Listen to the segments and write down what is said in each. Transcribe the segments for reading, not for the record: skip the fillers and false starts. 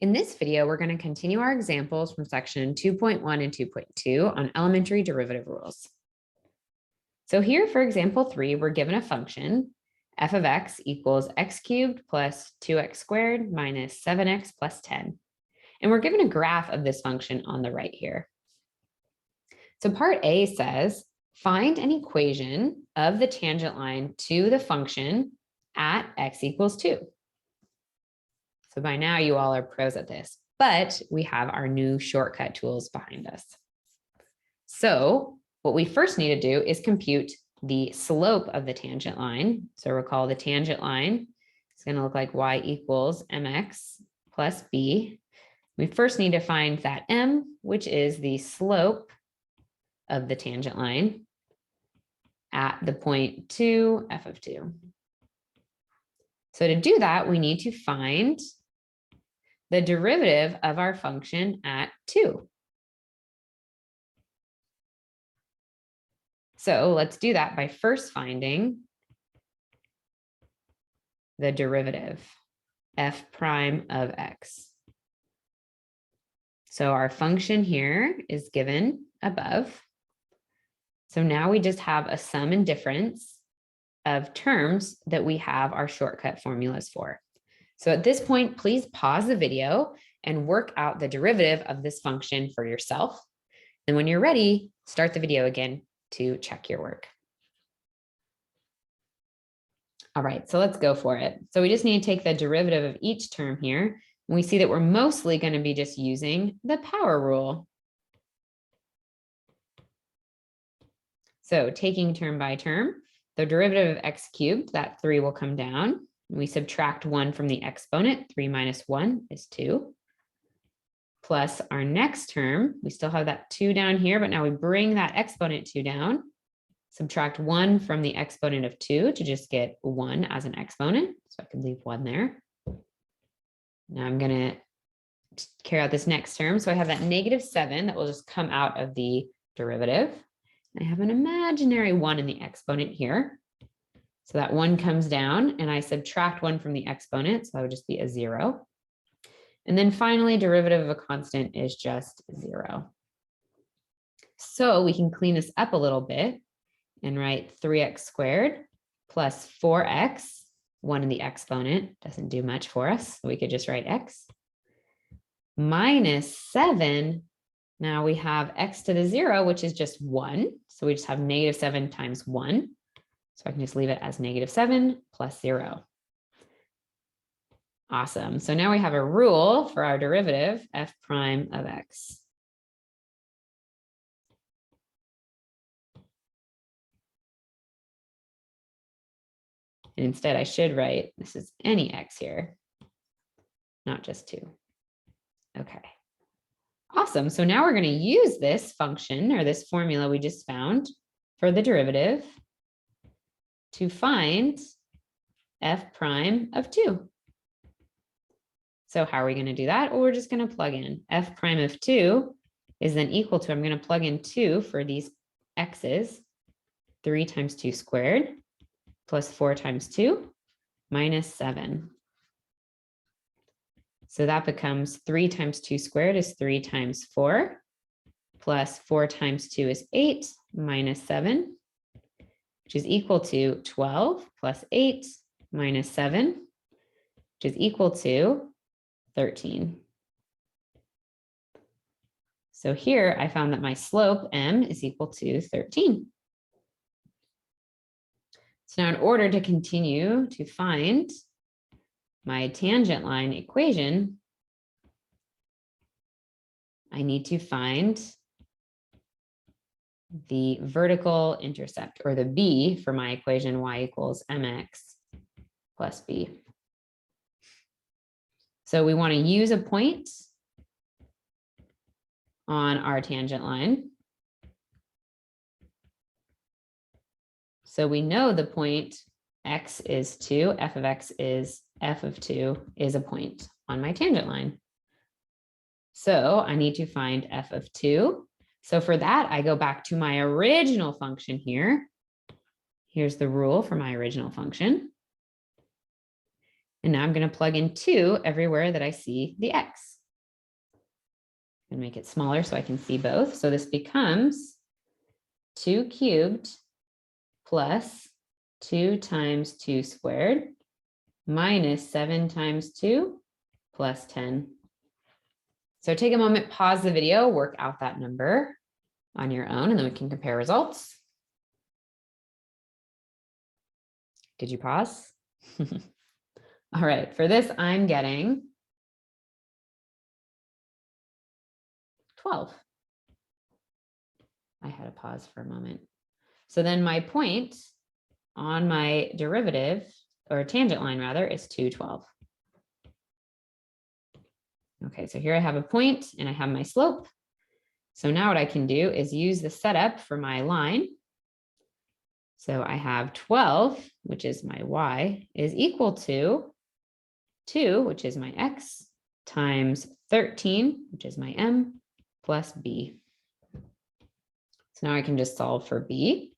In this video, we're going to continue our examples from section 2.1 and 2.2 on elementary derivative rules. So here for example 3, we're given a function f of x equals x cubed plus 2x squared minus 7x plus 10. And we're given a graph of this function on the right here. So part A says, find an equation of the tangent line to the function at x equals 2. So by now you all are pros at this, but we have our new shortcut tools behind us. So what we first need to do is compute the slope of the tangent line. So recall the tangent line is going to look like y equals mx plus b. We first need to find that m, which is the slope of the tangent line at the point 2, f of 2. So to do that, we need to find the derivative of our function at 2. So let's do that by first finding the derivative, f prime of x. So our function here is given above. So now we just have a sum and difference of terms that we have our shortcut formulas for. So at this point, please pause the video and work out the derivative of this function for yourself. And when you're ready, start the video again to check your work. All right, so let's go for it. So we just need to take the derivative of each term here. And we see that we're mostly going to be just using the power rule. So taking term by term, the derivative of x cubed, that 3 will come down. We subtract 1 from the exponent, 3 minus 1 is 2. Plus our next term, we still have that 2 down here, but now we bring that exponent 2 down. Subtract 1 from the exponent of 2 to just get 1 as an exponent. So I can leave 1 there. Now I'm going to carry out this next term. So I have that negative 7 that will just come out of the derivative. I have an imaginary 1 in the exponent here. So that 1 comes down and I subtract 1 from the exponent. So that would just be a 0. And then finally, derivative of a constant is just 0. So we can clean this up a little bit and write 3x squared plus 4x, 1 in the exponent, doesn't do much for us. So we could just write x minus 7. Now we have x to the 0, which is just 1. So we just have negative 7 times 1. So I can just leave it as negative 7 plus 0. Awesome. So now we have a rule for our derivative, f prime of x. And instead, I should write, this is any x here, not just 2. Okay. Awesome. So now we're going to use this function or this formula we just found for the derivative to find f prime of 2. So how are we going to do that? Well, we're just going to plug in f prime of 2 is then equal to, I'm going to plug in 2 for these x's, 3 times 2 squared plus 4 times 2 minus 7. So that becomes 3 times 2 squared is 3 times 4 plus 4 times 2 is 8 minus 7, which is equal to 12 plus 8 minus 7, which is equal to 13. So here I found that my slope m is equal to 13. So now in order to continue to find my tangent line equation, I need to find the vertical intercept, or the b for my equation y equals mx plus b. So we want to use a point on our tangent line. So we know the point x is 2, f of x is f of 2 is a point on my tangent line. So I need to find f of 2. So for that, I go back to my original function here. Here's the rule for my original function. And now I'm going to plug in 2 everywhere that I see the x. And make it smaller so I can see both. So this becomes 2 cubed plus 2 times 2 squared minus 7 times 2 plus 10. So take a moment, pause the video, work out that number on your own, and then we can compare results. Did you pause? All right, for this, I'm getting 12. I had to pause for a moment. So then my point on my derivative, or tangent line rather, is 212. Okay, so here I have a point and I have my slope. So now what I can do is use the setup for my line. So I have 12, which is my y, is equal to 2, which is my x, times 13, which is my m, plus b. So now I can just solve for b.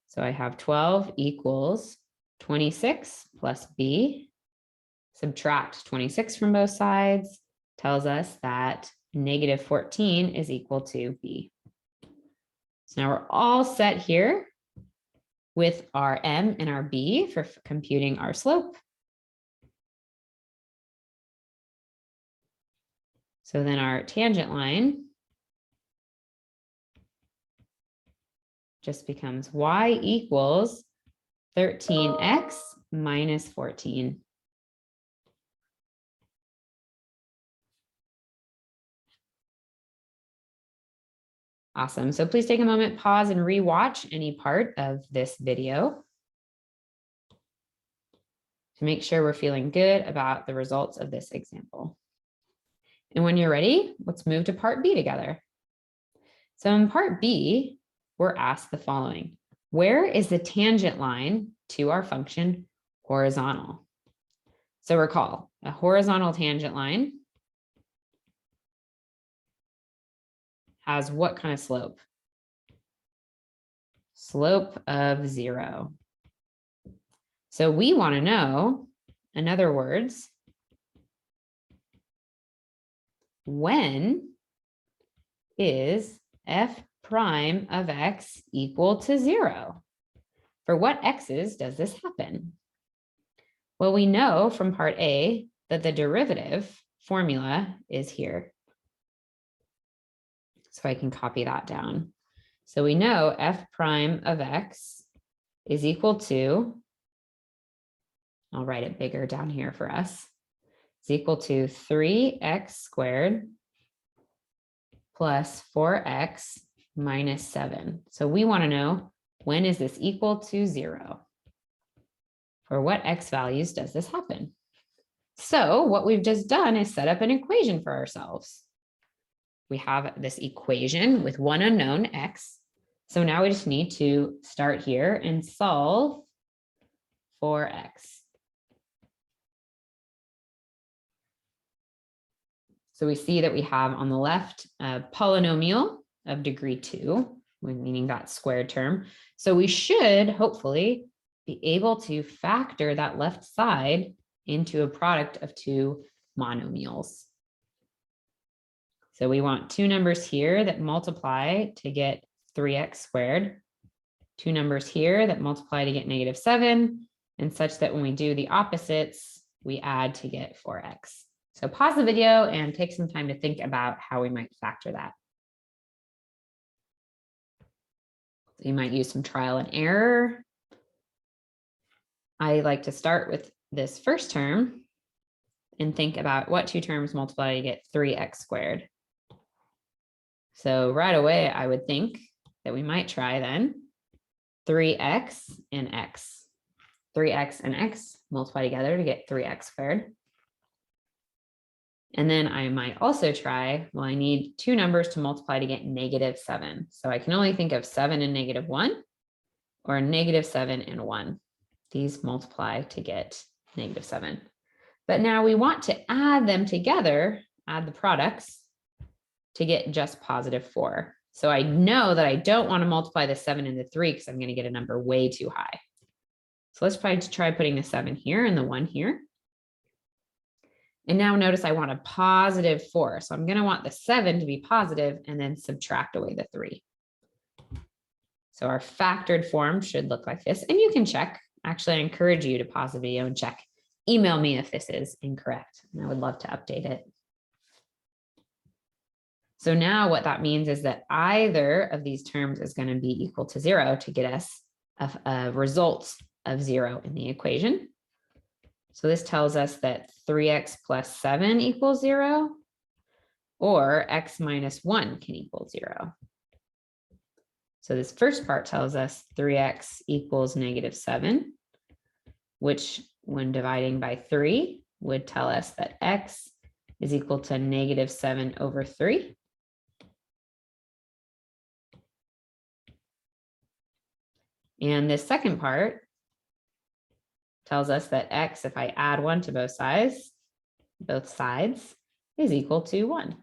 So I have 12 equals 26 plus b. Subtract 26 from both sides, tells us that negative 14 is equal to b. So now we're all set here with our m and our b for computing our slope. So then our tangent line just becomes y equals 13x minus 14. Awesome. So please take a moment, pause, and rewatch any part of this video to make sure we're feeling good about the results of this example. And when you're ready, let's move to part B together. So in part B, we're asked the following. Where is the tangent line to our function horizontal? So recall, a horizontal tangent line has what kind of slope? Slope of 0. So we want to know, in other words, when is f prime of x equal to 0? For what x's does this happen? Well, we know from part A that the derivative formula is here. So I can copy that down. So we know f prime of x is equal to, I'll write it bigger down here for us, is equal to 3x squared plus 4x minus 7. So we want to know, when is this equal to 0? For what x values does this happen? So what we've just done is set up an equation for ourselves. We have this equation with one unknown, x. So now we just need to start here and solve for x. So we see that we have on the left a polynomial of degree 2, meaning that squared term. So we should hopefully be able to factor that left side into a product of 2 monomials. So we want 2 numbers here that multiply to get 3x squared, 2 numbers here that multiply to get negative 7, and such that when we do the opposites, we add to get 4x. So pause the video and take some time to think about how we might factor that. So you might use some trial and error. I like to start with this first term and think about what 2 terms multiply to get 3x squared. So right away, I would think that we might try then 3x and x. 3x and x multiply together to get 3x squared. And then I might also try, well, I need 2 numbers to multiply to get negative 7. So I can only think of 7 and negative 1, or negative 7 and 1. These multiply to get negative 7. But now we want to add them together, add the products, to get just positive 4. So I know that I don't want to multiply the 7 and the 3 because I'm going to get a number way too high. So let's try putting the 7 here and the 1 here. And now notice I want a positive 4. So I'm going to want the 7 to be positive and then subtract away the 3. So our factored form should look like this. And you can check. Actually, I encourage you to pause the video and check. Email me if this is incorrect, and I would love to update it. So now what that means is that either of these terms is going to be equal to 0 to get us a result of 0 in the equation. So this tells us that 3x plus 7 equals 0, or x minus 1 can equal 0. So this first part tells us 3x equals negative 7, which when dividing by 3 would tell us that x is equal to negative 7 over 3. And this second part tells us that x, if I add 1 to both sides, is equal to 1.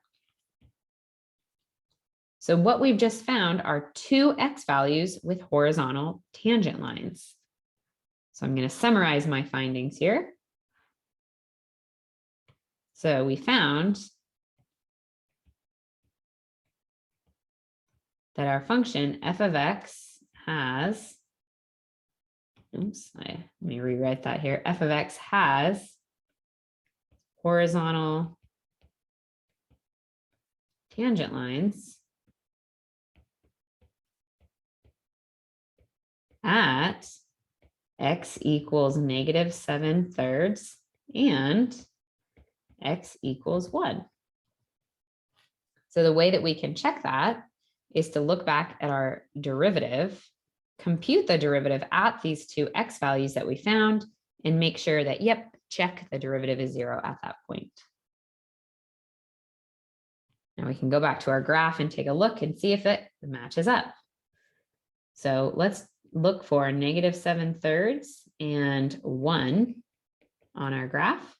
So what we've just found are two x values with horizontal tangent lines. So I'm going to summarize my findings here. So we found that our function f of x has, let me rewrite that here. F of x has horizontal tangent lines at x equals negative 7/3 and x equals 1. So the way that we can check that is to look back at our derivative, compute the derivative at these two x values that we found, and make sure that, yep, check the derivative is 0 at that point. Now we can go back to our graph and take a look and see if it matches up. So let's look for negative 7/3 and 1 on our graph.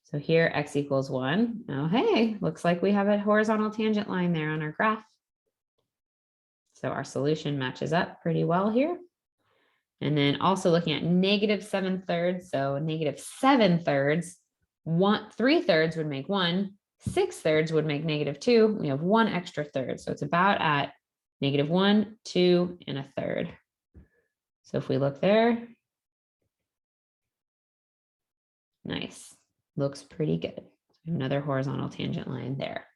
So here x equals 1. Oh, hey, looks like we have a horizontal tangent line there on our graph. So our solution matches up pretty well here. And then also looking at negative 7/3. So negative 7/3, 3/3 would make 1, 6/3 would make negative 2. We have 1 extra third. So it's about at negative 1, 2, and 1/3. So if we look there, nice. Looks pretty good. Another horizontal tangent line there.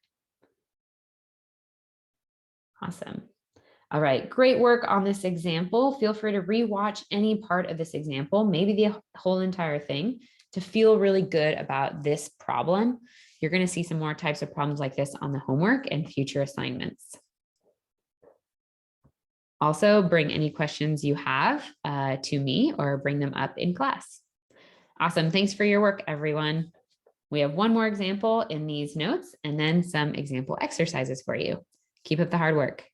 Awesome. All right, great work on this example. Feel free to rewatch any part of this example, maybe the whole entire thing, to feel really good about this problem. You're going to see some more types of problems like this on the homework and future assignments. Also, bring any questions you have to me or bring them up in class. Awesome. Thanks for your work, everyone. We have one more example in these notes and then some example exercises for you. Keep up the hard work.